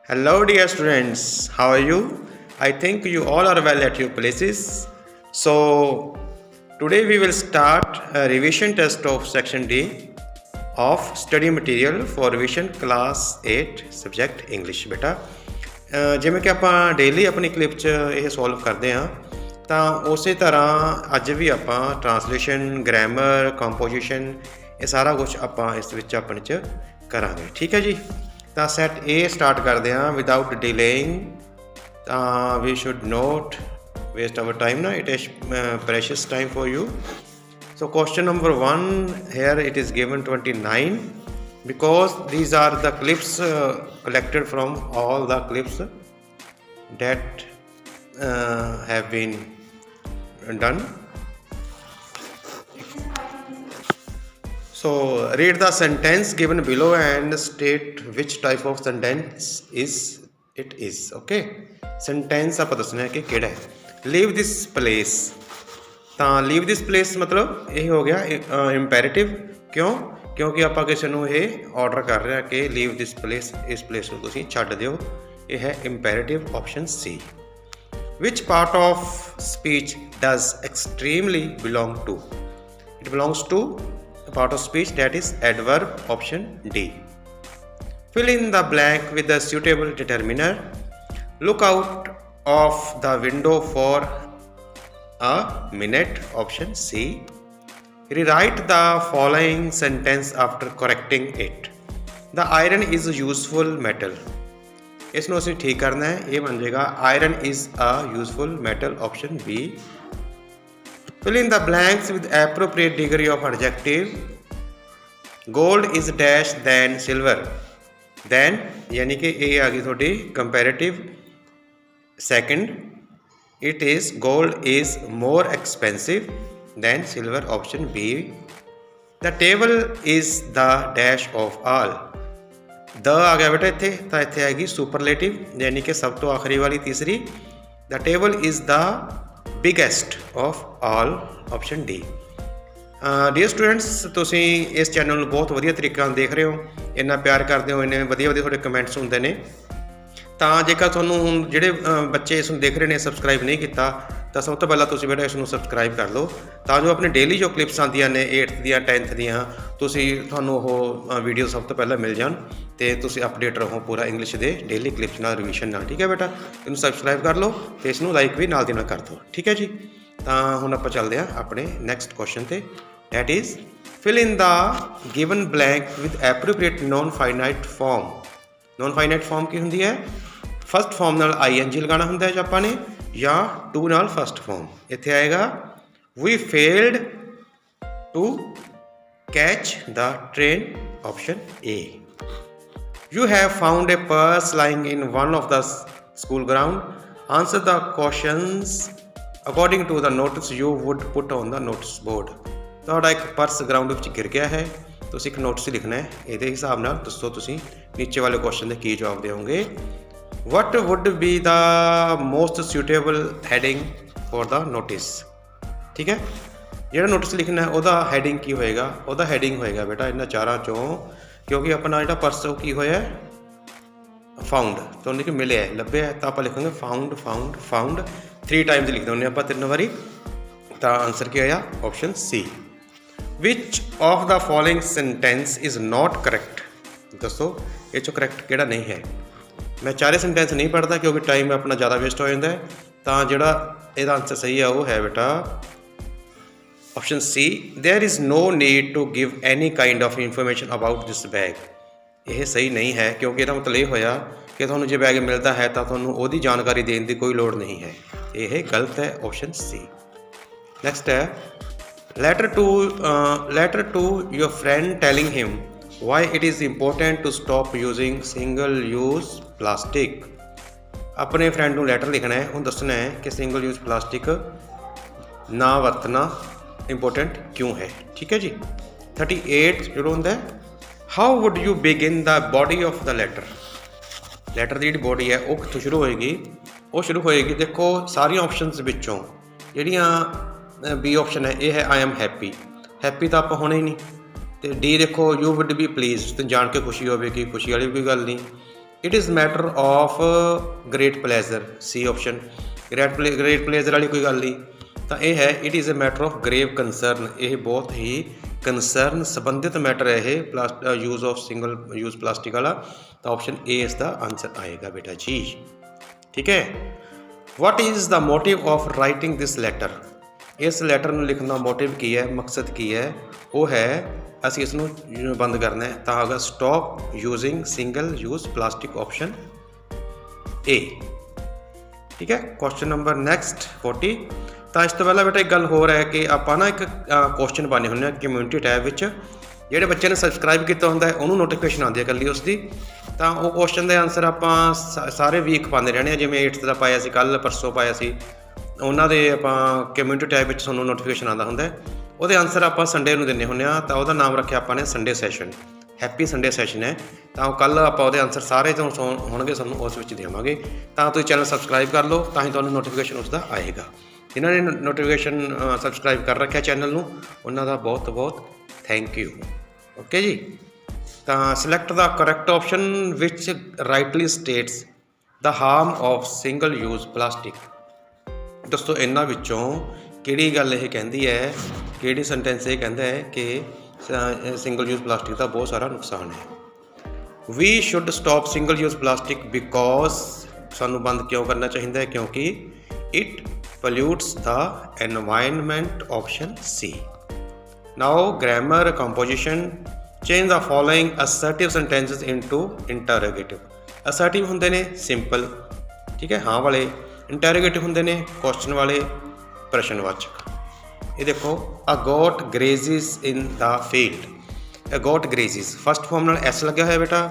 Hello, dear students. How are you? I think you all are well at your places. So, today we will start a revision test of section D of study material for revision class 8 subject English ਬੇਟਾ ਜਿਵੇਂ ਕਿ ਆਪਾਂ daily ਆਪਣੀ clip 'ਚ ਇਹ solve ਕਰਦੇ ਹਾਂ ਤਾਂ ਉਸੇ ਤਰ੍ਹਾਂ ਅੱਜ ਵੀ ਆਪਾਂ ਟਰਾਂਸਲੇਸ਼ਨ ਗ੍ਰਾਮਰ ਕੰਪੋਜੀਸ਼ਨ ਇਹ ਸਾਰਾ ਕੁਝ ਆਪਾਂ ਇਸ ਵਿੱਚ ਆਪਣੇ 'ਚ ਕਰਾਂਗੇ ਠੀਕ ਹੈ ਜੀ ਤਾਂ ਸੈਟ A ਸਟਾਰਟ ਕਰਦੇ ਹਾਂ ਵਿਦਆਊਟ ਡਿਲੇਇੰਗ ਤਾਂ we should not waste our time na it is precious time for you. So question number 1 here it is given 29 because these are the clips collected from all the clips that have been done. So read the sentence given below and state which type of sentence it is. Okay, sentence ਆਪਾਂ ਦੱਸਣਾ ਹੈ ਕਿ ਕਿਹੜਾ ਹੈ. Leave this place ਤਾਂ leave this place ਮਤਲਬ ਇਹ ਹੋ ਗਿਆ ਇੰਪੈਰੇਟਿਵ ਕਿਉਂਕਿ ਆਪਾਂ ਕਿਸੇ ਨੂੰ ਇਹ ਆਰਡਰ ਕਰ ਰਹੇ ਹਾਂ ਕਿ ਲੀਵ ਦਿਸ ਪਲੇਸ ਇਸ ਪਲੇਸ ਨੂੰ ਤੁਸੀਂ ਛੱਡ ਦਿਓ ਇਹ ਹੈ ਇੰਪੈਰੇਟਿਵ ਆਪਸ਼ਨ ਸੀ. Which part of speech does extremely belong to it belongs to part of speech that is adverb option D. Fill in the blank with the suitable determiner. Look out of the window for a minute option C. Rewrite the following sentence after correcting it. The iron is a useful metal. ਇਸ ਨੂੰ ਅਸੀਂ ਠੀਕ ਕਰਨਾ ਹੈ ਇਹ ਬਣ ਜਾਏਗਾ iron is a useful metal option B. Fill in the blanks with appropriate degree of adjective. Gold is dash than silver. Then यानी कि ये आ गई थोड़ी comparative. Second, it is gold is more expensive than silver option B. The table is the dash of all. The आ गया बेटा इत्थे तो इत्थे आएगी superlative यानी कि सब तो आखिरी वाली तीसरी. The table is the biggest of all option D. Dear students ਤੁਸੀਂ ਇਸ ਚੈਨਲ ਨੂੰ ਬਹੁਤ ਵਧੀਆ ਤਰੀਕੇ ਨਾਲ ਦੇਖ ਰਹੇ ਹੋ ਇੰਨਾ ਪਿਆਰ ਕਰਦੇ ਹੋ ਇੰਨੇ ਵਧੀਆ ਤੁਹਾਡੇ ਕਮੈਂਟਸ ਹੁੰਦੇ ਨੇ ਤਾਂ ਜੇਕਰ ਤੁਹਾਨੂੰ ਹੁਣ ਜਿਹੜੇ ਬੱਚੇ ਇਸ ਨੂੰ ਦੇਖ ਰਹੇ ਨੇ ਸਬਸਕ੍ਰਾਈਬ ਨਹੀਂ ਕੀਤਾ ਤਾਂ ਸਭ ਤੋਂ ਪਹਿਲਾਂ ਤੁਸੀਂ ਬੇਟਾ ਇਸ ਨੂੰ ਸਬਸਕ੍ਰਾਈਬ ਕਰ ਲਓ ਤਾਂ ਜੋ ਆਪਣੇ ਡੇਲੀ ਜੋ ਕਲਿੱਪਸ ਆਉਂਦੀਆਂ ਨੇ 8th ਦੀਆਂ 10th ਦੀਆਂ ਤੁਹਾਨੂੰ ਉਹ ਵੀਡੀਓ ਸਭ ਤੋਂ ਪਹਿਲਾਂ ਮਿਲ ਜਾਣ ਅਤੇ ਤੁਸੀਂ ਅਪਡੇਟ ਰਹੋ ਪੂਰਾ ਇੰਗਲਿਸ਼ ਦੇ ਡੇਲੀ ਕਲਿੱਪਸ ਨਾਲ ਰਿਵੀਜ਼ਨ ਨਾਲ ਠੀਕ ਹੈ ਬੇਟਾ ਇਹਨੂੰ ਸਬਸਕ੍ਰਾਈਬ ਕਰ ਲਓ ਅਤੇ ਇਸ ਨੂੰ ਲਾਈਕ ਵੀ ਨਾਲ ਦੀ ਨਾਲ ਕਰ ਦਿਓ ਠੀਕ ਹੈ ਜੀ ਤਾਂ ਹੁਣ ਆਪਾਂ ਚੱਲਦੇ ਹਾਂ ਆਪਣੇ ਨੈਕਸਟ ਕੁਐਸਚਨ 'ਤੇ that is fill in the given blank with appropriate non finite form. non finite form ਕੀ ਹੁੰਦੀ ਹੈ ਫਸਟ ਫਾਰਮ ਨਾਲ ing ਲਗਾਉਣਾ ਹੁੰਦਾ ਹੈ ਜੇ ਆਪਾਂ ਨੇ ਜਾਂ ਟੂ ਨਾਲ ਫਸਟ ਫਾਰਮ ਇੱਥੇ ਆਏਗਾ we failed to catch the train option A. You have found a purse lying in one of the school ground. Answer the questions according to the notice you would put on the notice board. ਤੁਹਾਡਾ ਇੱਕ purse ground ਵਿੱਚ ਗਿਰ ਗਿਆ ਹੈ ਤੁਸੀਂ ਇੱਕ notice ਲਿਖਣਾ ਹੈ ਇਹਦੇ ਹਿਸਾਬ ਨਾਲ ਦੱਸੋ ਤੁਸੀਂ ਨੀਚੇ ਵਾਲੇ ਕੁਐਸਚਨ ਦੇ ਕੀ ਜਵਾਬ ਦੇਵੋਗੇ. What would be the most suitable heading for the notice ਠੀਕ ਹੈ ਜਿਹੜਾ ਨੋਟਿਸ ਲਿਖਣਾ ਉਹਦਾ ਹੈਡਿੰਗ ਕੀ ਹੋਏਗਾ ਉਹਦਾ ਹੈਡਿੰਗ ਹੋਏਗਾ ਬੇਟਾ ਇਹਨਾਂ ਚਾਰਾਂ ਚੋਂ ਕਿਉਂਕਿ ਆਪਣਾ ਜਿਹੜਾ ਪਰਸ ਉਹ ਕੀ ਹੋਇਆ ਫਾਊਂਡ ਤੁਹਾਨੂੰ ਕਿ ਮਿਲਿਆ ਲੱਭਿਆ ਤਾਂ ਆਪਾਂ ਲਿਖਾਂਗੇ ਫਾਊਂਡ 3 ਟਾਈਮਸ ਲਿਖ ਦਿੰਦੇ ਆਪਾਂ 3 ਵਾਰੀ ਤਾਂ ਆਨਸਰ ਕੀ ਆਇਆ option C. Which of the following sentence is not correct? ਦੱਸੋ ਇਹ 'ਚੋਂ ਕਰੈਕਟ ਕਿਹੜਾ ਨਹੀਂ ਹੈ. ਮੈਂ ਚਾਰੇ ਸੈਂਟੈਂਸ ਨਹੀਂ ਪੜ੍ਹਦਾ ਕਿਉਂਕਿ ਟਾਈਮ ਆਪਣਾ ਜ਼ਿਆਦਾ ਵੇਸਟ ਹੋ ਜਾਂਦਾ ਹੈ ਤਾਂ ਜਿਹੜਾ ਇਹਦਾ ਆਨਸਰ ਸਹੀ ਹੈ ਉਹ ਹੈ ਬੇਟਾ option C. There is no need to give any kind of information about this bag. ਇਹ ਸਹੀ ਨਹੀਂ ਹੈ ਕਿਉਂਕਿ ਇਹਦਾ ਮਤਲਬ ਇਹ ਹੋਇਆ ਕਿ ਤੁਹਾਨੂੰ ਜੇ ਬੈਗ ਮਿਲਦਾ ਹੈ ਤਾਂ ਤੁਹਾਨੂੰ ਉਹਦੀ ਜਾਣਕਾਰੀ ਦੇਣ ਦੀ ਕੋਈ ਲੋੜ ਨਹੀਂ ਹੈ ਇਹ ਗਲਤ ਹੈ ਆਪਸ਼ਨ ਸੀ. ਨੈਕਸਟ ਹੈ letter to your friend telling him why it is important to stop using single use plastic. ਆਪਣੇ ਫਰੈਂਡ ਨੂੰ ਲੈਟਰ ਲਿਖਣਾ ਹੈ ਉਹਨੂੰ ਦੱਸਣਾ ਹੈ ਕਿ ਸਿੰਗਲ ਯੂਜ਼ ਪਲਾਸਟਿਕ ਨਾ ਵਰਤਣਾ ਇੰਪੋਰਟੈਂਟ ਕਿਉਂ ਹੈ ਠੀਕ ਹੈ ਜੀ. 38 ਜਿਹੜਾ ਹੁੰਦਾ how would you begin the body of the letter ਦੀ ਜਿਹੜੀ ਬੋਡੀ ਹੈ ਉਹ ਕਿੱਥੋਂ ਸ਼ੁਰੂ ਹੋਏਗੀ ਉਹ ਸ਼ੁਰੂ ਹੋਏਗੀ ਦੇਖੋ ਸਾਰੀਆਂ ਆਪਸ਼ਨਸ ਵਿੱਚੋਂ ਜਿਹੜੀਆਂ ਬੀ ਆਪਸ਼ਨ ਹੈ ਇਹ ਹੈ ਆਈ ਐਮ ਹੈਪੀ ਤਾਂ ਆਪਾਂ ਹੋਣਾ ਹੀ ਨਹੀਂ ਅਤੇ ਡੀ ਦੇਖੋ ਯੂ ਵੁੱਡ ਬੀ ਪਲੀਜ਼ ਤੇ ਜਾਣ ਕੇ ਖੁਸ਼ੀ ਹੋਵੇਗੀ ਖੁਸ਼ੀ ਵਾਲੀ ਕੋਈ ਗੱਲ ਨਹੀਂ it is matter of great pleasure, C option. Great pleasure वाली कोई गल नहीं, तो यह है it is a matter of grave concern, यह बहुत ही कंसर्न संबंधित मैटर है ये use of single use plastic वाला। तो ऑप्शन ए इसका आंसर आएगा बेटा जी। ठीक है। What is the motive of writing this letter, इस लैटर में लिखने का मोटिव की है, मकसद की है, वो है असी इसनों बंद करना है। तो होगा stop using single use plastic, option A. ठीक है। Question number next 40। तो इस तो पहला बेटा एक गल हो रहा है कि आप ना एक क्वेश्चन पाने होंगे कम्यूनिटी टैब में, ਜਿਹੜੇ ਬੱਚੇ ਨੇ ਸਬਸਕ੍ਰਾइब ਕੀਤਾ ਹੁੰਦਾ ਹੈ ਉਹਨੂੰ ਨੋਟੀਫਿਕੇਸ਼ਨ ਆਉਂਦੀ ਹੈ ਇਕੱਲੀ ਉਸ ਦੀ। ਤਾਂ ਉਹ ਕੁਐਸਚਨ ਦੇ ਆਨਸਰ ਆਪਾਂ ਸਾਰੇ ਵੀਕ ਪਾਉਂਦੇ ਰਹਿਣੇ ਆ, ਜਿਵੇਂ 8th ਦਾ ਪਾਇਆ ਸੀ, ਕੱਲ੍ਹ ਪਰਸੋਂ ਪਾਇਆ ਸੀ, ਉਹਨਾਂ ਦੇ ਆਪਾਂ ਕਮਿਊਨਿਟੀ ਟੈਬ ਵਿੱਚ ਤੁਹਾਨੂੰ ਨੋਟੀਫਿਕੇਸ਼ਨ ਆਉਂਦਾ ਹੁੰਦਾ। ਉਹਦੇ ਆਨਸਰ ਆਪਾਂ ਸੰਡੇ ਨੂੰ ਦਿੰਦੇ ਹੁੰਦੇ ਆ। ਤਾਂ ਉਹਦਾ ਨਾਮ ਰੱਖਿਆ ਆਪਾਂ ਨੇ Sunday session, happy Sunday session ਹੈ। ਤਾਂ ਉਹ ਕੱਲ੍ਹ ਆਪਾਂ ਉਹਦੇ ਆਨਸਰ ਸਾਰੇ ਤੋਂ ਹੋਣਗੇ, ਸਾਨੂੰ ਉਸ ਵਿੱਚ ਦੇਵਾਂਗੇ। ਤਾਂ ਤੁਸੀਂ ਚੈਨਲ ਸਬਸਕ੍ਰਾइब ਕਰ ਲਓ, ਤਾਂ ਹੀ ਤੁਹਾਨੂੰ ਨੋਟੀਫਿਕੇਸ਼ਨ ਉਸ ਦਾ ਆਏਗਾ। ਜਿਨ੍ਹਾਂ ਨੇ ਨੋਟੀਫਿਕੇਸ਼ਨ ਸਬਸਕ੍ਰਾइब ਕਰ ਰੱਖਿਆ ਚੈਨਲ ਨੂੰ, ਉਹਨਾਂ ਦਾ ਬਹੁਤ ਬਹੁਤ ਥੈਂਕ ਯੂ। ਓਕੇ ਜੀ। ਤਾਂ select the correct option which rightly states the harm of single use plastic. ਦੋਸਤੋ ਇਹਨਾਂ ਵਿੱਚੋਂ ਕਿਹੜੀ ਗੱਲ ਇਹ ਕਹਿੰਦੀ ਹੈ, ਕਿਹੜੀ ਸੈਂਟੈਂਸ ਇਹ ਕਹਿੰਦਾ ਹੈ ਕਿ ਸਿੰਗਲ ਯੂਜ਼ ਪਲਾਸਟਿਕ ਦਾ ਬਹੁਤ ਸਾਰਾ ਨੁਕਸਾਨ ਹੈ। We should stop single use plastic because, ਸਾਨੂੰ ਬੰਦ ਕਿਉਂ ਕਰਨਾ ਚਾਹੀਦਾ ਹੈ, ਕਿਉਂਕਿ it pollutes the environment, option C. Now grammar composition, change the following assertive sentences into interrogative। assertive ਹੁੰਦੇ ਨੇ simple, ਠੀਕ ਹੈ, ਹਾਂ ਵਾਲੇ। interrogative ਹੁੰਦੇ ਨੇ question ਵਾਲੇ, ਪ੍ਰਸ਼ਨਵਾਚਕ। ਇਹ ਦੇਖੋ, a goat grazes in the field, a goat grazes first form ਨਾਲ s ਲੱਗਿਆ ਹੋਇਆ ਬੇਟਾ,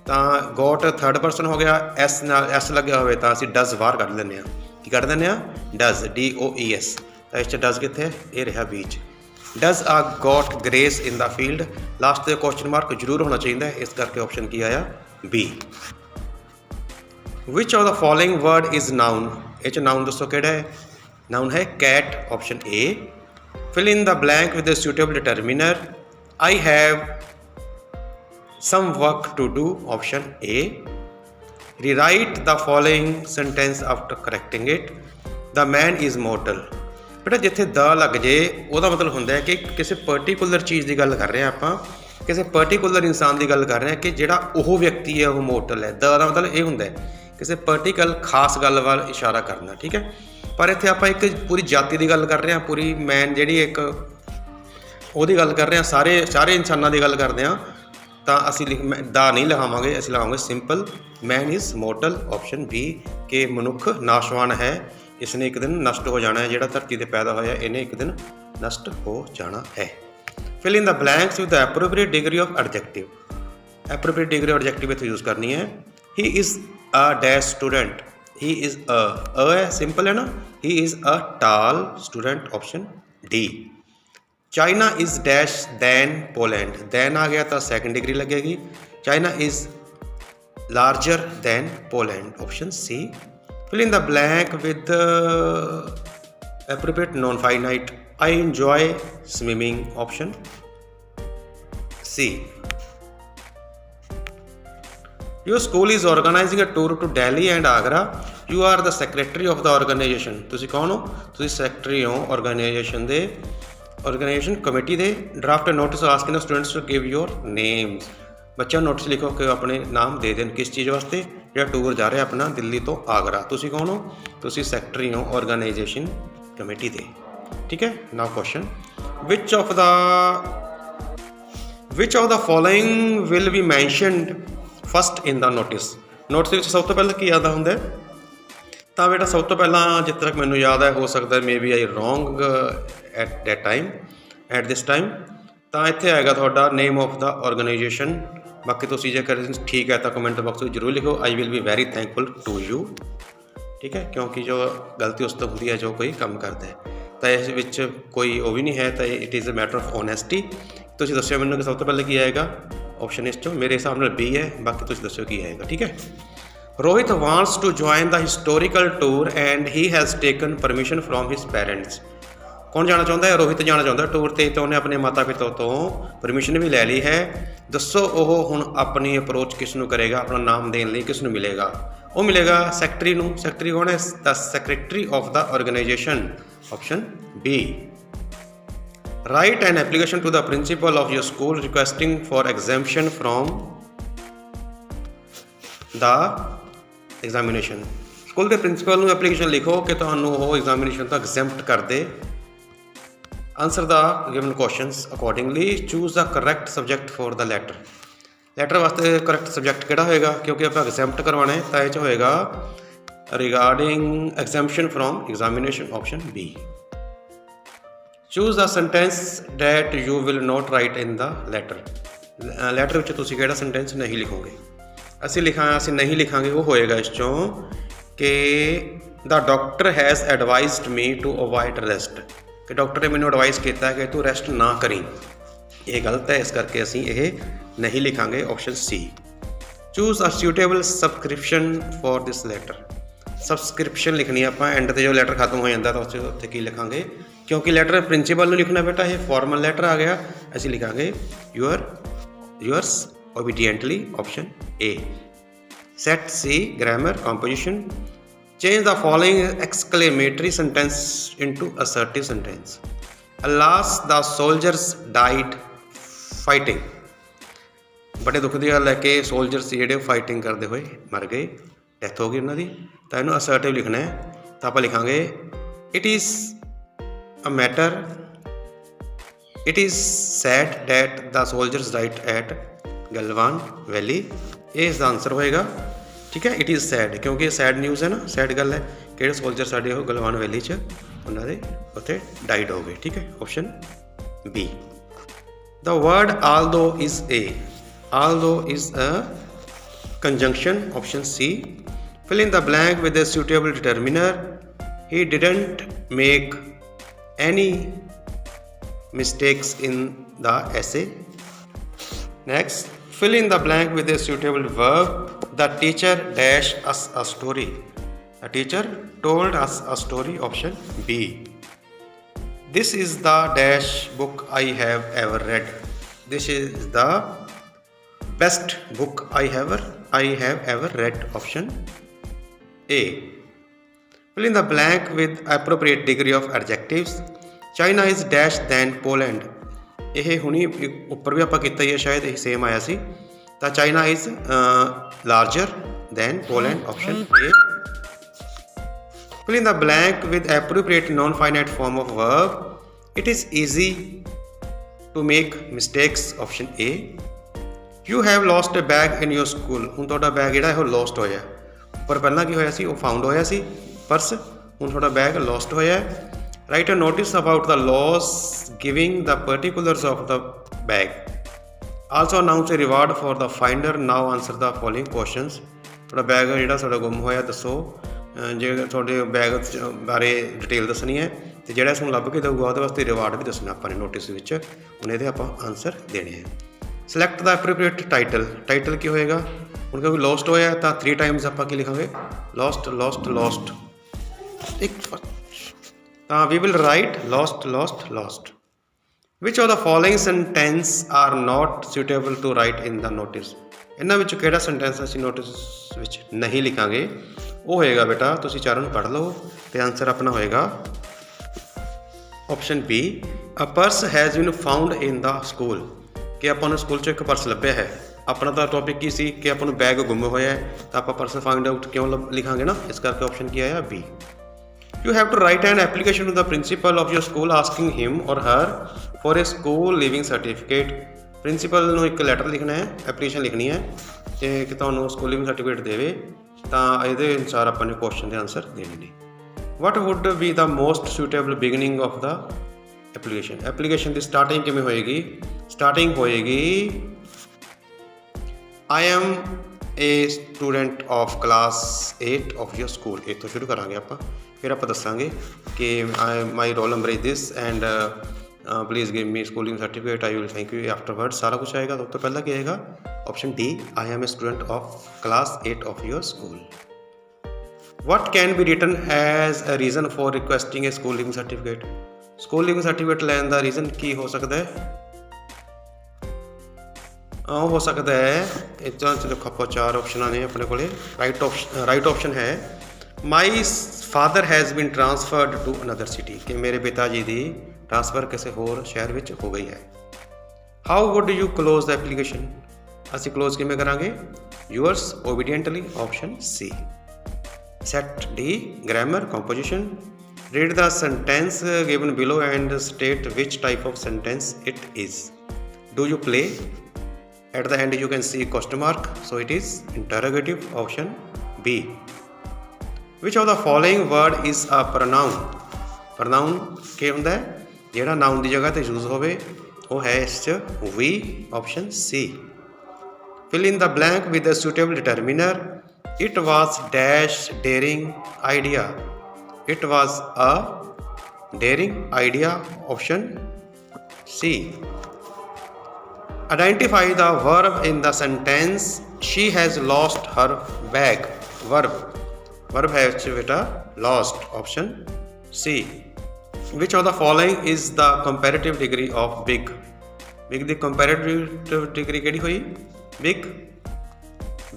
ਤਾਂ goat ਥਰਡ ਪਰਸਨ ਹੋ ਗਿਆ, s ਨਾਲ s ਲੱਗਿਆ ਹੋਵੇ ਤਾਂ ਅਸੀਂ does ਬਾਹਰ ਕੱਢ ਲੈਂਦੇ ਹਾਂ। ਕੀ ਕੱਢ ਦਿੰਦੇ ਆ, ਡਜ਼, DOES। ਤਾਂ ਇਸ 'ਚ ਡਜ਼ ਕਿੱਥੇ, ਇਹ ਰਿਹਾ ਬੀਚ। Does a goat graze in the field, last 'ਤੇ ਕੁਐਸਚਨ ਮਾਰਕ ਜ਼ਰੂਰ ਹੋਣਾ ਚਾਹੀਦਾ, ਇਸ ਕਰਕੇ ਆਪਸ਼ਨ ਕੀ ਆਇਆ, B. Which of the following word is noun, ਇਹ 'ਚ ਨਾਊਨ ਦੱਸੋ ਕਿਹੜਾ ਹੈ। ਨਾਊਨ ਹੈ cat, option A. Fill in the blank with the suitable determiner, I have some work to do, option A. Rewrite the following sentence after correcting it. The man is mortal। बेटा जिथे the लग जे ਉਹਦਾ ਮਤਲਬ ਹੁੰਦਾ ਹੈ ਕਿ ਕਿਸੇ particular ਚੀਜ਼ ਦੀ ਗੱਲ ਕਰ ਰਹੇ ਹਾਂ ਆਪਾਂ, ਕਿਸੇ ਪਰਟੀਕੂਲਰ ਇਨਸਾਨ ਦੀ ਗੱਲ ਕਰ ਰਹੇ ਹਾਂ ਕਿ ਜਿਹੜਾ ਉਹ ਵਿਅਕਤੀ ਹੈ ਉਹ ਮੋਰਟਲ ਹੈ। ਦ ਦਾ ਮਤਲਬ ਇਹ ਹੁੰਦਾ ਹੈ ਕਿਸੇ ਪਰਟੀਕਲ ਖਾਸ ਗੱਲ ਵੱਲ ਇਸ਼ਾਰਾ ਕਰਨਾ, ਠੀਕ ਹੈ। ਪਰ ਇੱਥੇ ਆਪਾਂ ਇੱਕ ਪੂਰੀ ਜਾਤੀ ਦੀ ਗੱਲ ਕਰ ਰਹੇ ਹਾਂ, ਪੂਰੀ ਮੈਨ ਜਿਹੜੀ ਇੱਕ ਉਹਦੀ ਗੱਲ ਕਰ ਰਹੇ ਹਾਂ, ਸਾਰੇ ਇਨਸਾਨਾਂ ਦੀ ਗੱਲ ਕਰਦੇ ਹਾਂ। ਤਾਂ ਅਸੀਂ ਦਾ ਨਹੀਂ ਲਿਖਾਵਾਂਗੇ, ਅਸੀਂ ਲਿਖਾਵਾਂਗੇ simple man is mortal, option B. ਕਿ ਮਨੁੱਖ ਨਾਸ਼ਵਾਨ ਹੈ, ਇਸਨੇ ਇੱਕ ਦਿਨ ਨਸ਼ਟ ਹੋ ਜਾਣਾ ਹੈ। ਜਿਹੜਾ ਧਰਤੀ 'ਤੇ ਪੈਦਾ ਹੋਇਆ ਇਹਨੇ ਇੱਕ ਦਿਨ ਨਸ਼ਟ ਹੋ ਜਾਣਾ ਹੈ। Fill in the blanks with the appropriate degree of adjective. Appropriate degree adjective ਇੱਥੇ ਯੂਜ਼ ਕਰਨੀ ਹੈ। He is a dash student, he is a ਹੈ, ਸਿੰਪਲ ਹੈ ਨਾ। He is a tall student, option D. China is dash than Poland, than आ गया तो second degree लगेगी। China is larger than Poland, option C. Fill in the blank with appropriate non finite, I enjoy swimming, option C. Your school is organising a tour to Delhi and Agra, you are the secretary of the organisation. तुसीं कौन हो, तुसीं secretary हो organisation दे, organisation committee दे। Draft notice asking students to give your names, बच्चा notice लिखो कि अपने नाम दे देन किस चीज़ वास्ते, जो टूर जा रहा अपना दिल्ली तो आगरा। तुसीं कौन हो, तुसीं सैक्रटरी हो ऑर्गेनाइजेशन कमेटी दे, ठीक है। Now question, which of the following will be mentioned first in the notice. Notice सब तो पहले की आता होंगे, ਤਾਂ ਬੇਟਾ ਸਭ ਤੋਂ ਪਹਿਲਾਂ ਜਿੱਥੇ ਤੱਕ ਮੈਨੂੰ ਯਾਦ ਹੈ, ਹੋ ਸਕਦਾ may be I wrong at that time, at this time. ਤਾਂ ਇੱਥੇ ਆਏਗਾ ਤੁਹਾਡਾ ਨੇਮ ਆਫ ਦਾ ਔਰਗੇਨਾਈਜੇਸ਼ਨ। ਬਾਕੀ ਤੁਸੀਂ ਜੇਕਰ ਠੀਕ ਹੈ ਤਾਂ ਕਮੈਂਟ ਬਾਕਸ ਵਿੱਚ ਜ਼ਰੂਰ ਲਿਖੋ, I will be very thankful to you, ਠੀਕ ਹੈ। ਕਿਉਂਕਿ ਜੋ ਗਲਤੀ ਉਸ ਤੋਂ ਹੁੰਦੀ ਹੈ ਜੋ ਕੋਈ ਕੰਮ ਕਰਦਾ ਹੈ, ਤਾਂ ਇਸ ਵਿੱਚ ਕੋਈ ਉਹ ਵੀ ਨਹੀਂ ਹੈ, ਤਾਂ it is a matter of honesty. ਤੁਸੀਂ ਦੱਸਿਓ ਮੈਨੂੰ ਕਿ ਸਭ ਤੋਂ ਪਹਿਲਾਂ ਕੀ ਆਏਗਾ ਆਪਸ਼ਨ ਇਸ 'ਚੋਂ। ਮੇਰੇ ਹਿਸਾਬ ਨਾਲ ਬੀ ਹੈ, ਬਾਕੀ ਤੁਸੀਂ ਦੱਸਿਓ ਕੀ ਆਏਗਾ, ਠੀਕ ਹੈ। Rohit wants to join the historical tour and he has taken permission from his parents। कौन जाना चाਹੁੰਦਾ है? रोहित जाना चाਹੁੰਦਾ टूर ਤੇ ਤਾਂ ਉਹਨੇ ਆਪਣੇ ਮਾਤਾ ਪਿਤਾ ਤੋਂ ਪਰਮਿਸ਼ਨ ਵੀ ਲੈ ਲਈ ਹੈ। ਦੱਸੋ ਉਹ ਹੁਣ ਆਪਣੀ ਅਪਰੋਚ ਕਿਸ ਨੂੰ ਕਰੇਗਾ, ਆਪਣਾ ਨਾਮ ਦੇਣ ਲਈ ਕਿਸ ਨੂੰ ਮਿਲੇਗਾ? ਉਹ ਮਿਲੇਗਾ ਸੈਕਟਰੀ ਨੂੰ। ਸੈਕਟਰੀ ਕੌਣ ਹੈ? The secretary of the organisation, option B. Write an application to the principal of your school requesting for exemption from the examination. School के प्रिंसीपल ਨੂੰ एप्लीकेशन लिखो कि ਤੁਹਾਨੂੰ ਉਹ एग्जामिनेशन ਤੋਂ एग्जैम्प्ट कर दे। Answer the given questions accordingly. Choose the correct subject for the letter. Letter वास्ते करैक्ट सब्जैक्ट किहड़ा होएगा, क्योंकि आप एग्जैम्प्ट करवाना है, तो ये होएगा regarding exemption from examination, option B. Choose the sentence that you will not write in the letter. Letter which तुसीं किहड़ा सेंटेंस नहीं लिखोगे? ਅਸੀਂ ਨਹੀਂ ਲਿਖਾਂਗੇ, ਉਹ ਹੋਏਗਾ ਇਸ ਚੋਂ ਕਿ the doctor has advised me to avoid rest, ਕਿ ਡਾਕਟਰ ਨੇ ਮੈਨੂੰ ਐਡਵਾਈਸ ਕੀਤਾ ਕਿ ਤੂੰ ਰੈਸਟ ਨਾ ਕਰੀ। ਇਹ ਗਲਤ ਹੈ, ਇਸ ਕਰਕੇ ਅਸੀਂ ਇਹ ਨਹੀਂ ਲਿਖਾਂਗੇ, option C. Choose a suitable subscription for this letter. Subscription ਲਿਖਣੀ ਆਪਾਂ ਐਂਡ ਤੇ, ਜੋ ਲੈਟਰ ਖਤਮ ਹੋ ਜਾਂਦਾ ਤਾਂ ਉੱਥੇ ਕੀ ਲਿਖਾਂਗੇ? ਕਿਉਂਕਿ ਲੈਟਰ ਪ੍ਰਿੰਸੀਪਲ ਨੂੰ ਲਿਖਣਾ ਬੇਟਾ, ਇਹ ਫਾਰਮਲ ਲੈਟਰ ਆ ਗਿਆ, ਅਸੀਂ ਲਿਖਾਂਗੇ yours obediently, option A। set C grammar composition। change the following exclamatory sentence into assertive sentence। alas the soldiers died fighting। बड़े दुख की गल है कि सोल्जर्स ਜਿਹੜੇ फाइटिंग करते हुए मर गए, डेथ हो गई उन्हों की, तो इन्हों असर्टिव लिखना है। तो आप लिखांगे it is a matter, it is sad that the soldiers died at Galwan valley. ये इसका आंसर होएगा, ठीक है। इट इज़ सैड, क्योंकि सैड न्यूज़ है ना, सैड गल है कि सोल्जर साढ़े गलवान वैली च उन्होंने उत्थे डाइड हो गए, ठीक है, option B. The word although is A. Although is a conjunction, option C. Fill in the blank with a suitable determiner। he didn't make any mistakes in the essay। next, fill in the blank with a suitable verb। the teacher dash us a story। the teacher told us a story, option B। this is the dash book I have ever read। this is the best book I have ever read, option A। fill in the blank with appropriate degree of adjectives। China is dash than Poland। ਇਹ ਹੁਣੀ ਉੱਪਰ ਵੀ ਆਪਾਂ ਕੀਤਾ ਹੀ ਹੈ, ਸ਼ਾਇਦ ਇਹ same ਆਇਆ ਸੀ। ਤਾਂ China is larger than Poland, option A. Fill in the blank with appropriate non finite form of verb. It is easy to make mistakes, option A. You have lost a bag in your school. ਹੁਣ ਤੁਹਾਡਾ bag ਜਿਹੜਾ ਉਹ lost ਹੋਇਆ। ਉੱਪਰ ਪਹਿਲਾਂ ਕੀ ਹੋਇਆ ਸੀ, ਉਹ found ਹੋਇਆ ਸੀ ਪਰਸ, ਹੁਣ ਤੁਹਾਡਾ ਬੈਗ ਲੋਸਟ ਹੋਇਆ। write a notice about the loss giving the particulars of the bag। also announce a reward for the finder। now answer the following questions। ਤੁਹਾਡਾ ਬੈਗ ਜਿਹੜਾ ਤੁਹਾਡਾ ਗੁੰਮ ਹੋਇਆ ਦੱਸੋ, ਜੇ ਤੁਹਾਡੇ ਬੈਗ ਬਾਰੇ ਡਿਟੇਲ ਦੱਸਣੀ ਹੈ, ਤੇ ਜਿਹੜਾ ਇਸ ਨੂੰ ਲੱਭ ਕੇ ਦਊਗਾ ਉਹਦੇ ਵਾਸਤੇ ਰਿਵਾਰਡ ਵੀ ਦੱਸਣਾ ਆਪਾਂ ਨੇ ਨੋਟਿਸ ਵਿੱਚ। ਹੁਣ ਇਹਦੇ ਆਪਾਂ ਆਨਸਰ ਦੇਣੇ ਹੈ। ਸਿਲੈਕਟ ਦਾ ਐਪਰੋਪ੍ਰੀਏਟ ਟਾਈਟਲ। ਟਾਈਟਲ ਕੀ ਹੋਏਗਾ? ਹੁਣ ਕਿਉਂਕਿ ਲੋਸਟ ਹੋਇਆ ਤਾਂ 3 ਟਾਈਮਸ ਆਪਾਂ ਕੀ ਲਿਖਾਂਗੇ? Lost lost lost. ਤਾਂ we will write lost lost lost. Which of the following sentence are not suitable to write in the notice. ਇਹਨਾਂ ਵਿੱਚੋਂ ਕਿਹੜਾ ਸੈਂਟੈਂਸ ਅਸੀਂ ਨੋਟਿਸ ਵਿੱਚ ਨਹੀਂ ਲਿਖਾਂਗੇ? ਉਹ ਹੋਏਗਾ ਬੇਟਾ, ਤੁਸੀਂ ਚਾਰਾਂ ਨੂੰ ਪੜ੍ਹ ਲਓ ਤੇ ਆਨਸਰ ਆਪਣਾ ਹੋਏਗਾ option B. A purse has been found in the school. ਕਿ ਆਪਾਂ ਨੂੰ ਸਕੂਲ 'ਚ ਇੱਕ ਪਰਸ ਲੱਭਿਆ ਹੈ। ਆਪਣਾ ਤਾਂ ਟੌਪਿਕ ਕੀ ਸੀ ਕਿ ਆਪਾਂ ਨੂੰ ਬੈਗ ਗੁੰਮ ਹੋਇਆ ਹੈ, ਤਾਂ ਆਪਾਂ ਪਰਸ ਫਾਈਂਡ ਆਊਟ ਕਿਉਂ ਲਿਖਾਂਗੇ ਨਾ, ਇਸ ਕਰਕੇ ਆਪਸ਼ਨ ਕੀ ਆਇਆ? B. You have to write an application to the principal of your school asking him or her for a school leaving certificate। Principal ਨੂੰ ਇੱਕ ਲੈਟਰ ਲਿਖਣਾ ਹੈ, ਐਪਲੀਕੇਸ਼ਨ ਲਿਖਣੀ ਹੈ ਕਿ ਤੁਹਾਨੂੰ ਸਕੂਲ ਲਿਵਿੰਗ ਸਰਟੀਫਿਕੇਟ ਦੇਵੇ। ਤਾਂ ਇਹਦੇ ਅਨੁਸਾਰ ਆਪਾਂ ਨੇ ਕੁਐਸਚਨ ਦੇ ਆਨਸਰ ਦੇਣੇ ਨੇ। what would be the most suitable beginning of the application। Application the starting ਕਿਵੇਂ ਹੋਏਗੀ? ਸਟਾਰਟਿੰਗ ਹੋਏਗੀ I am a student of class 8 of your school। ਇੱਥੋਂ ਸ਼ੁਰੂ ਕਰਾਂਗੇ ਆਪਾਂ, ਫਿਰ ਆਪਾਂ ਦੱਸਾਂਗੇ ਕਿ my roll number is this and please give me schooling certificate, I will thank you afterward. ਸਾਰਾ ਕੁਛ ਆਏਗਾ। ਸਭ ਤੋਂ ਪਹਿਲਾਂ ਕੀ ਆਏਗਾ? Option D, I am a student of class 8 of your school. what can be written as a reason for requesting a school leaving certificate। School living certificate ਲੈਣ ਦਾ reason ਕੀ ਹੋ ਸਕਦਾ ਹੈ? ਉਹ ਹੋ ਸਕਦਾ ਹੈ ਇੱਦਾਂ ਦੇਖੋ ਆਪਾਂ 4 ਆਪਸ਼ਨਾਂ ਨੇ ਆਪਣੇ ਕੋਲੇ। ਰਾਈਟ ਆਪਸ਼ਨ ਹੈ my father has been transferred to another city, ਕਿ ਮੇਰੇ ਪਿਤਾ ਜੀ ਦੀ ਟਰਾਂਸਫਰ ਕਿਸੇ ਹੋਰ ਸ਼ਹਿਰ ਵਿੱਚ ਹੋ ਗਈ ਹੈ। How would you close the application, ਅਸੀਂ ਕਲੋਜ਼ ਕਿਵੇਂ ਕਰਾਂਗੇ? Yours obediently, option C. Set D grammar composition, read the sentence given below and state which type of sentence it is. Do you play? At the end you can see question mark, so it is interrogative, option B. Which of the following word is a pronoun? Pronoun ਕੀ ਹੁੰਦਾ ਹੈ? ਜਿਹੜਾ ਨਾउन ਦੀ ਜਗ੍ਹਾ ਤੇ use ਹੋਵੇ ਉਹ ਹੈ ਇਸ 'ਚ we, option C. Fill in the blank with a suitable determiner. It was dash daring idea. It was a daring idea, option C. Identify the verb in the sentence she has lost her bag. Verb है बेटा lost, option C. Which of the following is the comparative degree of big? Big the comparative degree ਕਿਹੜੀ ਹੋਈ? Big,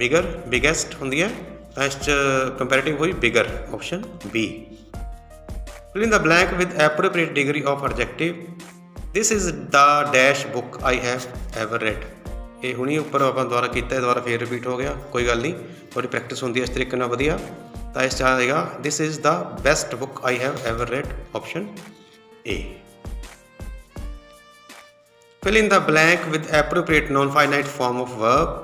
bigger, biggest ਹੁੰਦੀ ਹੈ ਤਾਂ ਇਸ 'ਚ comparative ਹੋਈ bigger, option B. Fill in the blank with appropriate degree of adjective. This is the dash book I have ever read. ਇਹ ਹੁਣੀ ਉੱਪਰ ਆਪਾਂ ਦੁਬਾਰਾ ਕੀਤਾ, ਦੁਬਾਰਾ ਫੇਰ ਰਿਪੀਟ ਹੋ ਗਿਆ, ਕੋਈ ਗੱਲ ਨਹੀਂ, ਥੋੜੀ ਪ੍ਰੈਕਟਿਸ ਹੁੰਦੀ ਹੈ ਇਸ ਤਰੀਕੇ ਨਾਲ ਵਧੀਆ। ਤਾਂ ਇਸ 'ਚ ਆਏਗਾ this is the best book I have ever read, option A. Fill in the blank with appropriate non-finite form of verb.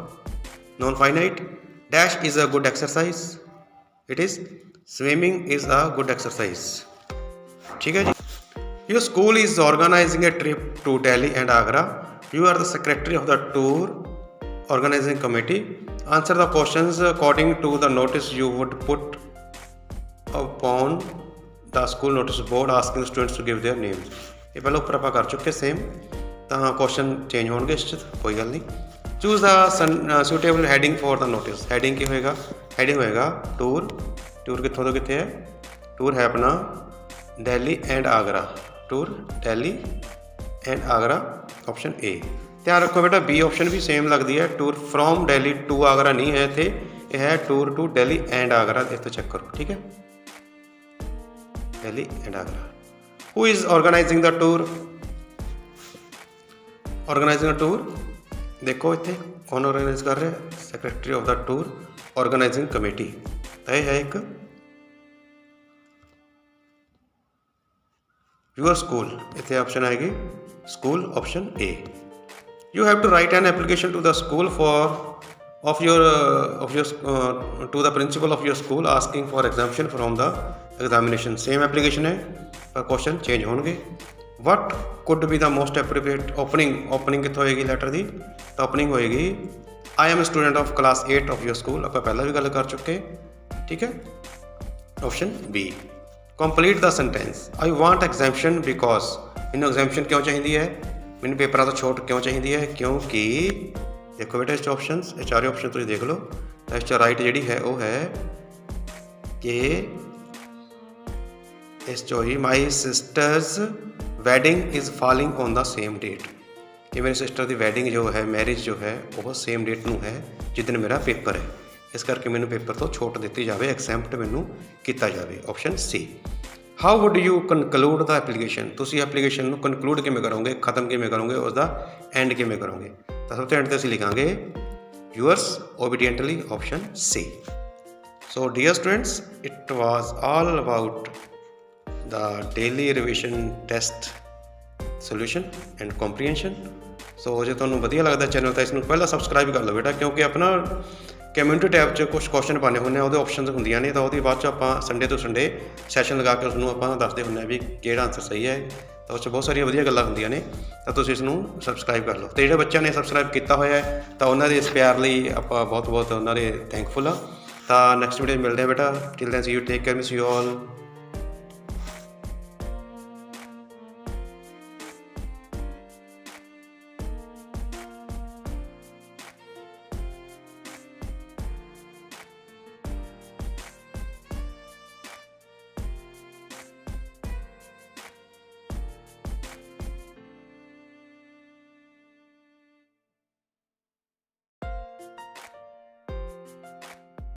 Non-finite, dash is a good exercise. It is swimming is a good exercise. ठीक है जी। Your school is organizing a trip to Delhi and Agra. You are the secretary of the tour organizing committee. Answer the questions according to the notice you would put upon the school notice board asking students to give their names. ਇਹ ਪਹਿਲਾਂ ਉੱਪਰ ਆਪਾਂ ਕਰ ਚੁੱਕੇ same, ਤਾਂ question change ਹੋਣਗੇ ਇਸ 'ਚ, ਕੋਈ ਗੱਲ ਨਹੀਂ। Choose the suitable heading for the notice. Heading ਕੀ ਹੋਏਗਾ? ਹੈਡਿੰਗ ਹੋਏਗਾ ਟੂਰ। ਟੂਰ ਕਿੱਥੋਂ ਤੋਂ ਕਿੱਥੇ ਹੈ? ਟੂਰ ਹੈ ਆਪਣਾ Delhi and Agra. Tour Delhi and Agra, option A. ਧਿਆਨ ਰੱਖੋ ਬੇਟਾ ਬੀ ਆਪਸ਼ਨ ਵੀ ਸੇਮ ਲੱਗਦੀ ਹੈ। Tour from Delhi to Agra ਨਹੀਂ ਹੈ ਇੱਥੇ, ਇਹ ਹੈ tour to Delhi and Agra. ਇਸ ਤੋਂ ਚੈੱਕ ਕਰੋ, ਠੀਕ ਹੈ, Delhi and Agra. Who is organising the tour? Organising the tour ਦੇਖੋ ਇੱਥੇ ਕੌਣ ਔਰਗਨਾਈਜ਼ ਕਰ ਰਿਹਾ? Secretary of the tour organising committee. ਤਾਂ ਇਹ ਹੈ ਇੱਕ ਯੂਅਰ ਸਕੂਲ, ਇੱਥੇ ਆਪਸ਼ਨ ਆਏਗੀ school, option A. You have to write an application to the school to the principal of your school asking for exemption from the examination. same application है पर question change होंगे। what could be the most appropriate opening कितों होएगी letter दी? तो opening होएगी I am a student of class 8 of your school। आप पहला भी गल कर चुके, ठीक है, option B. Complete the sentence I want exemption because। मैंने एग्जैम्पशन क्यों चाहिए है? मैंने पेपर तो छूट क्यों चाहिए है? क्योंकि देखो बेटा इस ऑप्शन ये चारे ऑप्शन तुम देख लो, तो इस राइट जी है वो है कि इस ही my sister's wedding is falling on the same date. कि मेरी सिस्टर की वैडिंग जो है, मैरिज जो है वो सेम डेट में है जिस दिन मेरा पेपर है, इस करके मैंने पेपर तो छूट दी जाए, एक्सैम्प्ट मैनू किया जाए, option C. How would you conclude the application? तुसी एप्लीकेशन को कनकलूड किमें करोगे, खत्म किमें करोगे, उसका एंड किमें करोगे? तो सबसे एंड से लिखांगे yours obediently, option C. So dear students, it was all about the daily revision test solution and comprehension. So जो तुहानूं वधिया लगता चैनल तो इसनूं पहला सबसक्राइब कर लो बेटा, क्योंकि अपना कम्यूनिटी टैब च कुछ क्वेश्चन पाने होंगे, वो ऑप्शन होंगे ने, तो बाद च आप संडे तो संडे सैशन लगा के उसनूं आपां दसदे हुंदे भी किहड़ा आंसर सही है, तो उस बहुत सारिया वधिया गल्लां हुंदियां ने, तो तुसीं इसनूं सबसक्राइब कर लो। तो जिहड़े बच्चों ने सबसक्राइब किया होया है तो उन्होंने इस प्यार लई आपां बहुत बहुत उन्होंने थैंकफुल हाँ। तो नैक्सट वीडियो मिलते हैं बेटा, till then see you, take care, miss you all.